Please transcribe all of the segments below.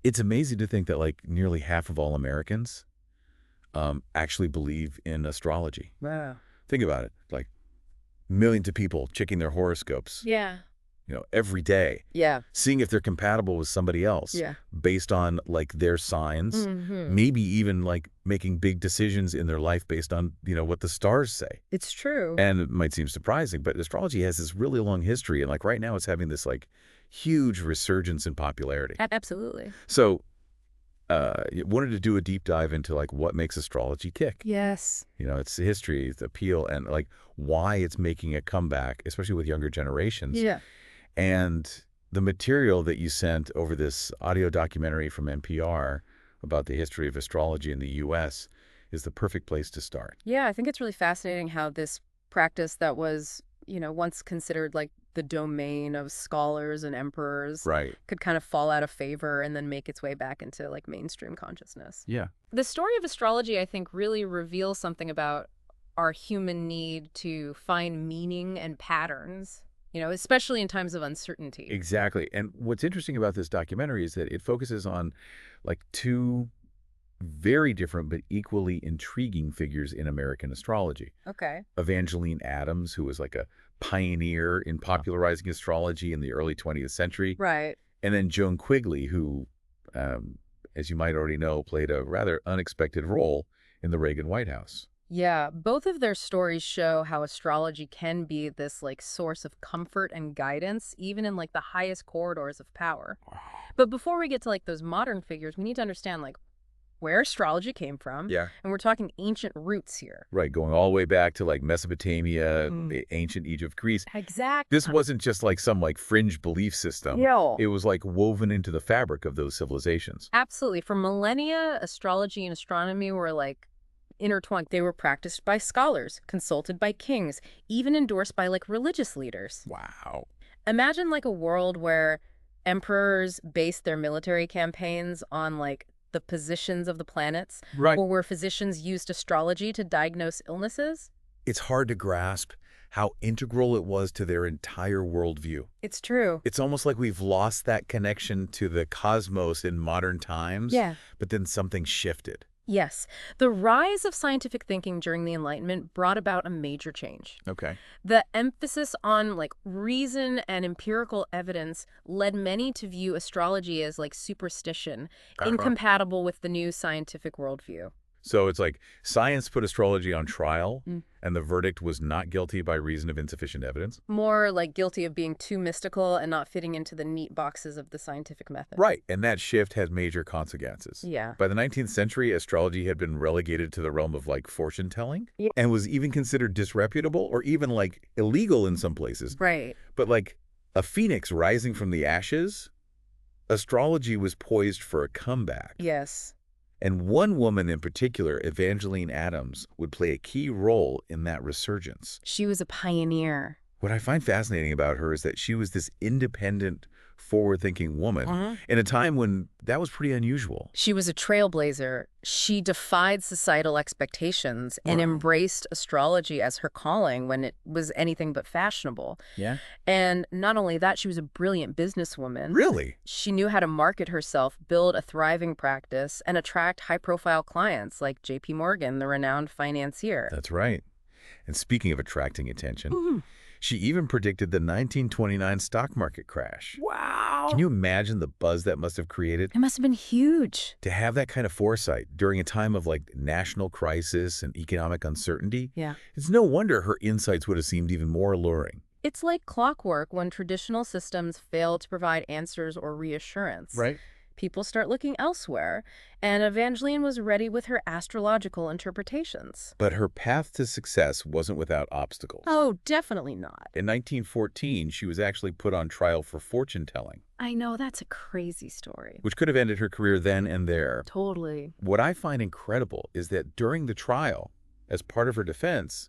It's amazing to think that like nearly half of all Americans actually believe in astrology. Wow. Think about it. Like millions of people checking their horoscopes, Yeah. every day, Yeah. seeing if they're compatible with somebody else Yeah. based on like their signs, Mm-hmm. maybe even like making big decisions in their life based on, what the stars say. It's true. And it might seem surprising, but astrology has this really long history. And like right now it's having this like huge resurgence in popularity. Absolutely. So you wanted to do a deep dive into like what makes astrology tick. Yes. Its history, its appeal, and like why it's making a comeback, especially with younger generations. Yeah. And the material that you sent over this audio documentary from NPR about the history of astrology in the U.S. is the perfect place to start. Yeah, I think it's really fascinating how this practice that was, once considered like the domain of scholars and emperors Right. could kind of fall out of favor and then make its way back into like mainstream consciousness. Yeah. The story of astrology, I think, really reveals something about our human need to find meaning and patterns, especially in times of uncertainty. Exactly. And what's interesting about this documentary is that it focuses on like two very different but equally intriguing figures in American astrology. Okay. Evangeline Adams, who was like a pioneer in popularizing astrology in the early 20th century. Right. And then Joan Quigley, who, as you might already know, played a rather unexpected role in the Reagan White House. Yeah, both of their stories show how astrology can be this like source of comfort and guidance, even in like the highest corridors of power. But before we get to like those modern figures, we need to understand like where astrology came from. Yeah. And we're talking ancient roots here. Right, going all the way back to like Mesopotamia, ancient Egypt, Greece. Exactly. This wasn't just like some like fringe belief system. No. It was like woven into the fabric of those civilizations. Absolutely. For millennia, astrology and astronomy were like intertwined. They were practiced by scholars, consulted by kings, even endorsed by like religious leaders. Wow. Imagine like a world where emperors based their military campaigns on like the positions of the planets, Right. or where physicians used astrology to diagnose illnesses. It's hard to grasp how integral it was to their entire worldview. It's true. It's almost like we've lost that connection to the cosmos in modern times. Yeah. But then something shifted. Yes. The rise of scientific thinking during the Enlightenment brought about a major change. Okay. The emphasis on like reason and empirical evidence led many to view astrology as like superstition, incompatible with the new scientific worldview. So it's like science put astrology on trial, and the verdict was not guilty by reason of insufficient evidence? More like guilty of being too mystical and not fitting into the neat boxes of the scientific method. Right, and that shift has major consequences. Yeah. By the 19th century, astrology had been relegated to the realm of like fortune-telling, Yeah. and was even considered disreputable or even like illegal in some places. Right. But like a phoenix rising from the ashes, astrology was poised for a comeback. Yes. And one woman in particular, Evangeline Adams, would play a key role in that resurgence. She was a pioneer. What I find fascinating about her is that she was this independent, forward-thinking woman in a time when that was pretty unusual. She was a trailblazer. She defied societal expectations and embraced astrology as her calling when it was anything but fashionable. Yeah? And not only that, she was a brilliant businesswoman. Really? She knew how to market herself, build a thriving practice, and attract high-profile clients like J.P. Morgan, the renowned financier. That's right. And speaking of attracting attention, she even predicted the 1929 stock market crash. Wow. Can you imagine the buzz that must have created? It must have been huge. To have that kind of foresight during a time of like national crisis and economic uncertainty, Yeah. it's no wonder her insights would have seemed even more alluring. It's like clockwork when traditional systems fail to provide answers or reassurance. Right. People start looking elsewhere, and Evangeline was ready with her astrological interpretations. But her path to success wasn't without obstacles. Oh, definitely not. In 1914, she was actually put on trial for fortune-telling, I know, that's a crazy story. which could have ended her career then and there. Totally. What I find incredible is that during the trial, as part of her defense,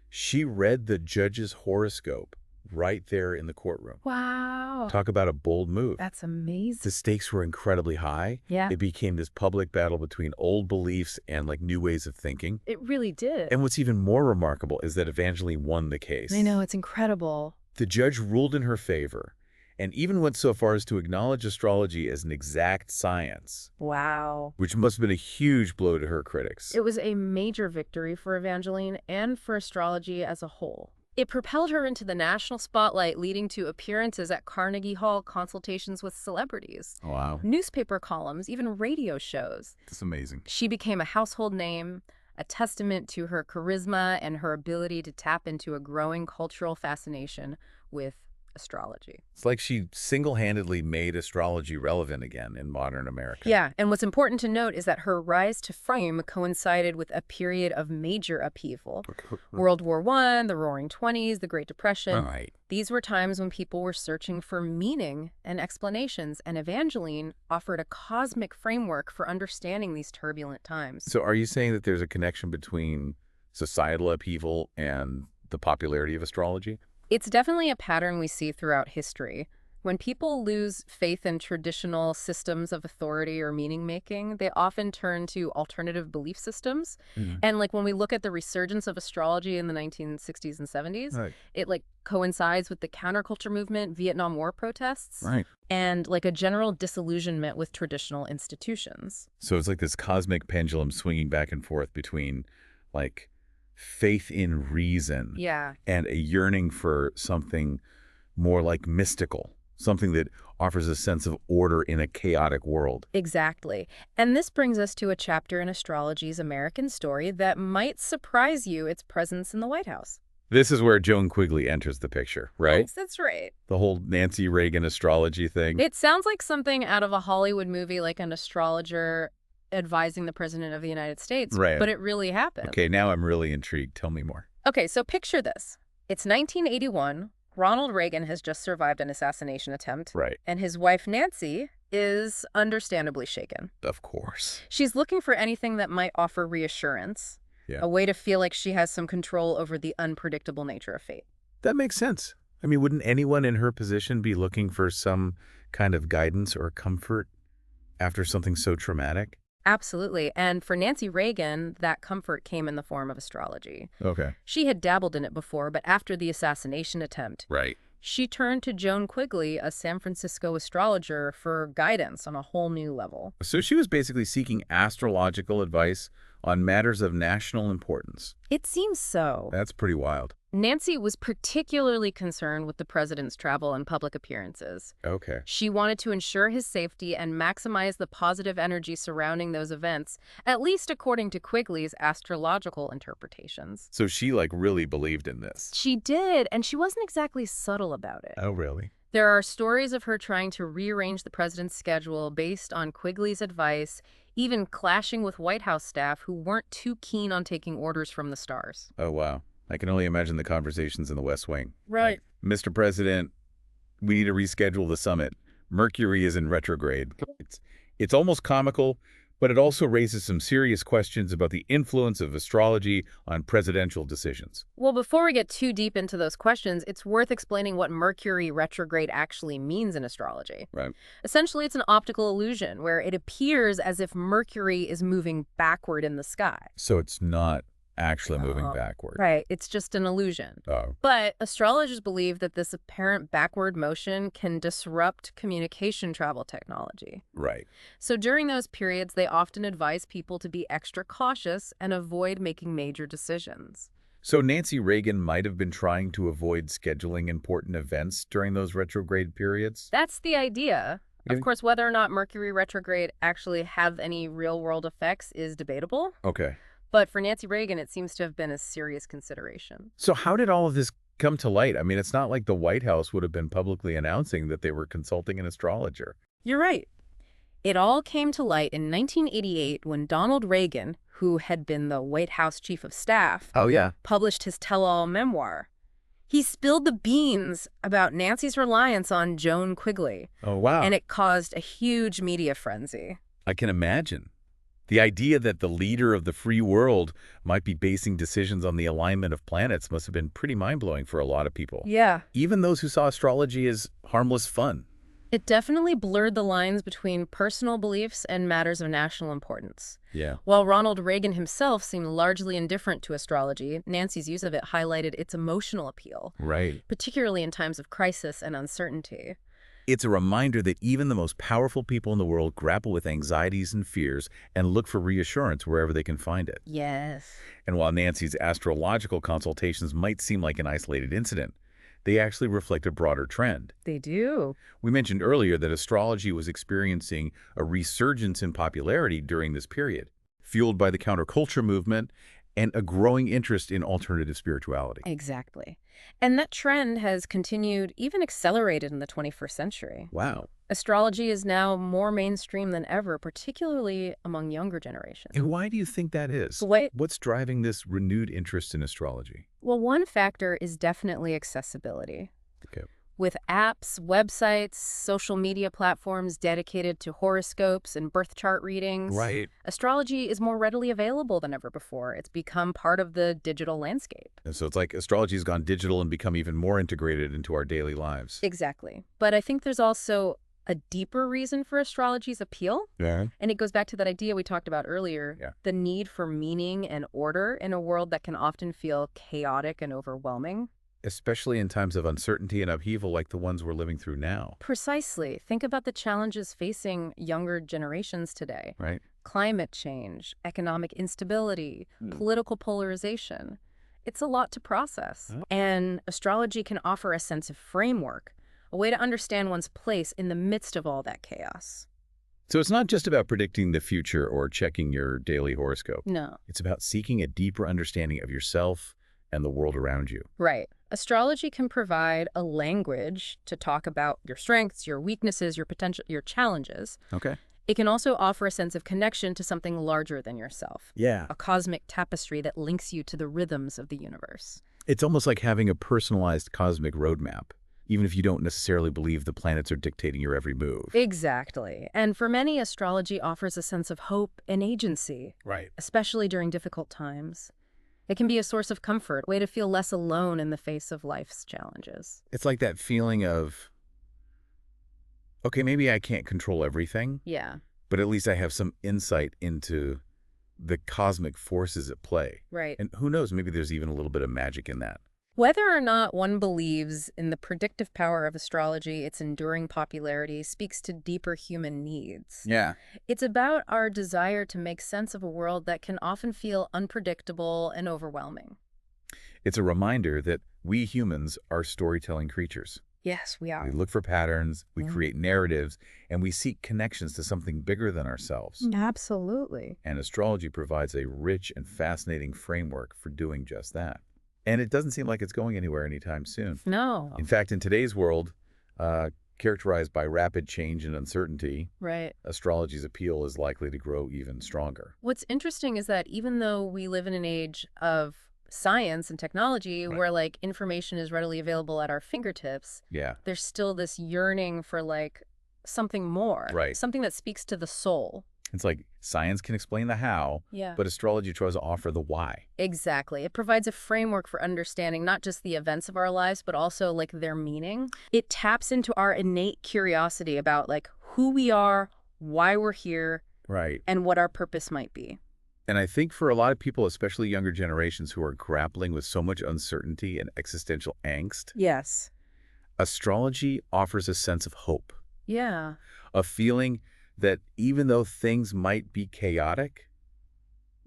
she read the judge's horoscope right there in the courtroom. Wow. Talk about a bold move. That's amazing. The stakes were incredibly high. Yeah. It became this public battle between old beliefs and like new ways of thinking. It really did. And what's even more remarkable is that Evangeline won the case. I know, it's incredible. The judge ruled in her favor, and even went so far as to acknowledge astrology as an exact science, Wow. which must have been a huge blow to her critics. It was a major victory for Evangeline and for astrology as a whole. It propelled her into the national spotlight, leading to appearances at Carnegie Hall, consultations with celebrities, Wow, newspaper columns, even radio shows. that's amazing. She became a household name, a testament to her charisma and her ability to tap into a growing cultural fascination with astrology. It's like she single-handedly made astrology relevant again in modern America. Yeah, and what's important to note is that her rise to fame coincided with a period of major upheaval. World War I, the Roaring Twenties, the Great Depression. Right. These were times when people were searching for meaning and explanations, and Evangeline offered a cosmic framework for understanding these turbulent times. So are you saying that there's a connection between societal upheaval and the popularity of astrology? It's definitely a pattern we see throughout history. When people lose faith in traditional systems of authority or meaning-making, they often turn to alternative belief systems. Mhm. And like when we look at the resurgence of astrology in the 1960s and 70s, Right. it like coincides with the counterculture movement, Vietnam War protests, Right. and like a general disillusionment with traditional institutions. So it's like this cosmic pendulum swinging back and forth between, like, faith in reason Yeah. and a yearning for something more like mystical, something that offers a sense of order in a chaotic world. Exactly. And this brings us to a chapter in astrology's American story that might surprise you, its presence in the White House. This is where Joan Quigley enters the picture, right? Yes, that's right. The whole Nancy Reagan astrology thing. It sounds like something out of a Hollywood movie, like an astrologer advising the President of the United States. Right. But it really happened. Okay, now I'm really intrigued. Tell me more. Okay, so picture this. It's 1981. Ronald Reagan has just survived an assassination attempt. Right. And his wife, Nancy, is understandably shaken. Of course. She's looking for anything that might offer reassurance, Yeah. a way to feel like she has some control over the unpredictable nature of fate. That makes sense. I mean, wouldn't anyone in her position be looking for some kind of guidance or comfort after something so traumatic? Absolutely. And for Nancy Reagan, that comfort came in the form of astrology. Okay. She had dabbled in it before, but after the assassination attempt, Right. she turned to Joan Quigley, a San Francisco astrologer, for guidance on a whole new level. So she was basically seeking astrological advice on matters of national importance. It seems so. That's pretty wild. Nancy was particularly concerned with the president's travel and public appearances. Okay. She wanted to ensure his safety and maximize the positive energy surrounding those events, at least according to Quigley's astrological interpretations. So she, like, really believed in this. She did, and she wasn't exactly subtle about it. Oh, really? There are stories of her trying to rearrange the president's schedule based on Quigley's advice, even clashing with White House staff who weren't too keen on taking orders from the stars. Oh, wow. I can only imagine the conversations in the West Wing. Right. Like, Mr. President, we need to reschedule the summit. Mercury is in retrograde. It's almost comical, but it also raises some serious questions about the influence of astrology on presidential decisions. Well, before we get too deep into those questions, it's worth explaining what Mercury retrograde actually means in astrology. Right. Essentially, it's an optical illusion where it appears as if Mercury is moving backward in the sky. So it's not actually moving backward. Right. It's just an illusion. Oh. But astrologers believe that this apparent backward motion can disrupt communication travel technology. Right. So during those periods, they often advise people to be extra cautious and avoid making major decisions. So Nancy Reagan might have been trying to avoid scheduling important events during those retrograde periods? That's the idea. Yeah. Of course, whether or not Mercury retrograde actually have any real-world effects is debatable. Okay. But for Nancy Reagan, it seems to have been a serious consideration. So how did all of this come to light? I mean, it's not like the White House would have been publicly announcing that they were consulting an astrologer. You're right. It all came to light in 1988 when Donald Reagan, who had been the White House chief of staff, Oh, yeah. published his tell-all memoir. He spilled the beans about Nancy's reliance on Joan Quigley, Oh, wow. and it caused a huge media frenzy. I can imagine. The idea that the leader of the free world might be basing decisions on the alignment of planets must have been pretty mind-blowing for a lot of people. Yeah. Even those who saw astrology as harmless fun. It definitely blurred the lines between personal beliefs and matters of national importance. Yeah. While Ronald Reagan himself seemed largely indifferent to astrology, Nancy's use of it highlighted its emotional appeal, Right. particularly in times of crisis and uncertainty. It's a reminder that even the most powerful people in the world grapple with anxieties and fears and look for reassurance wherever they can find it. Yes. And while Nancy's astrological consultations might seem like an isolated incident, they actually reflect a broader trend. They do. We mentioned earlier that astrology was experiencing a resurgence in popularity during this period, fueled by the counterculture movement and a growing interest in alternative spirituality. Exactly. And that trend has continued, even accelerated in the 21st century. Wow. Astrology is now more mainstream than ever, particularly among younger generations. And why do you think that is? What? What's driving this renewed interest in astrology? Well, one factor is definitely accessibility. Okay. With apps, websites, social media platforms dedicated to horoscopes and birth chart readings, Right. astrology is more readily available than ever before. It's become part of the digital landscape. And so it's like astrology has gone digital and become even more integrated into our daily lives. Exactly. But I think there's also a deeper reason for astrology's appeal. Yeah. And it goes back to that idea we talked about earlier, Yeah. the need for meaning and order in a world that can often feel chaotic and overwhelming. Especially in times of uncertainty and upheaval like the ones we're living through now. Precisely. Think about the challenges facing younger generations today. Right. Climate change, economic instability, political polarization. It's a lot to process. And astrology can offer a sense of framework, a way to understand one's place in the midst of all that chaos. So it's not just about predicting the future or checking your daily horoscope. No. It's about seeking a deeper understanding of yourself and the world around you. Right. Astrology can provide a language to talk about your strengths, your weaknesses, your potential, your challenges. Okay. It can also offer a sense of connection to something larger than yourself, Yeah. a cosmic tapestry that links you to the rhythms of the universe. It's almost like having a personalized cosmic roadmap, even if you don't necessarily believe the planets are dictating your every move. Exactly. And for many, astrology offers a sense of hope and agency, Right. especially during difficult times. It can be a source of comfort, a way to feel less alone in the face of life's challenges. It's like that feeling of, okay, maybe I can't control everything, Yeah, but at least I have some insight into the cosmic forces at play. right. And who knows, maybe there's even a little bit of magic in that. Whether or not one believes in the predictive power of astrology, its enduring popularity speaks to deeper human needs. Yeah. It's about our desire to make sense of a world that can often feel unpredictable and overwhelming. It's a reminder that we humans are storytelling creatures. Yes, we We are. look for patterns, we create narratives, and we seek connections to something bigger than ourselves. Absolutely. And astrology provides a rich and fascinating framework for doing just that. And it doesn't seem like it's going anywhere anytime soon. No. In fact, in today's world, characterized by rapid change and uncertainty, Right. astrology's appeal is likely to grow even stronger. What's interesting is that even though we live in an age of science and technology Right. where like information is readily available at our fingertips, Yeah. there's still this yearning for like something more. Right. Something that speaks to the soul. It's like science can explain the how, Yeah. but astrology tries to offer the why. Exactly. It provides a framework for understanding not just the events of our lives, but also like their meaning. It taps into our innate curiosity about like who we are, why we're here, Right. and what our purpose might be. And I think for a lot of people, especially younger generations who are grappling with so much uncertainty and existential angst, Yes. astrology offers a sense of hope, Yeah. a feeling that even though things might be chaotic,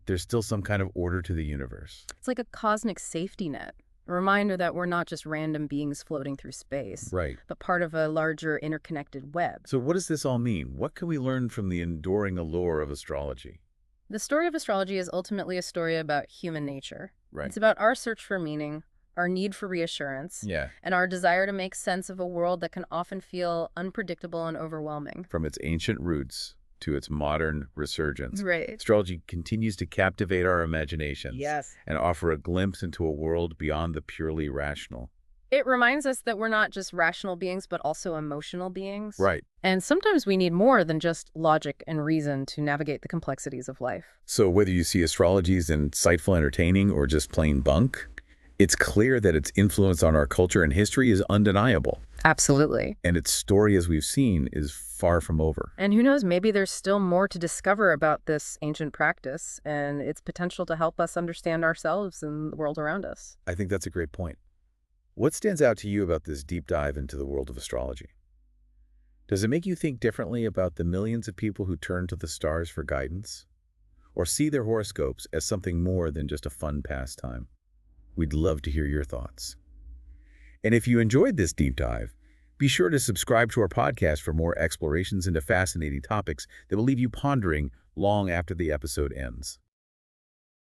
there's still some kind of order to the universe. It's like a cosmic safety net, a reminder that we're not just random beings floating through space, Right. but part of a larger interconnected web. So what does this all mean? What can we learn from the enduring allure of astrology? The story of astrology is ultimately a story about human nature. Right. It's about our search for meaning, our need for reassurance, Yeah. and our desire to make sense of a world that can often feel unpredictable and overwhelming. From its ancient roots to its modern resurgence, Right. astrology continues to captivate our imaginations Yes. and offer a glimpse into a world beyond the purely rational. It reminds us that we're not just rational beings, but also emotional beings. Right. And sometimes we need more than just logic and reason to navigate the complexities of life. So whether you see astrology as insightful, entertaining, or just plain bunk, it's clear that its influence on our culture and history is undeniable. Absolutely. And its story, as we've seen, is far from over. And who knows, maybe there's still more to discover about this ancient practice and its potential to help us understand ourselves and the world around us. I think that's a great point. What stands out to you about this deep dive into the world of astrology? Does it make you think differently about the millions of people who turn to the stars for guidance? Or see their horoscopes as something more than just a fun pastime? We'd love to hear your thoughts. And if you enjoyed this deep dive, be sure to subscribe to our podcast for more explorations into fascinating topics that will leave you pondering long after the episode ends.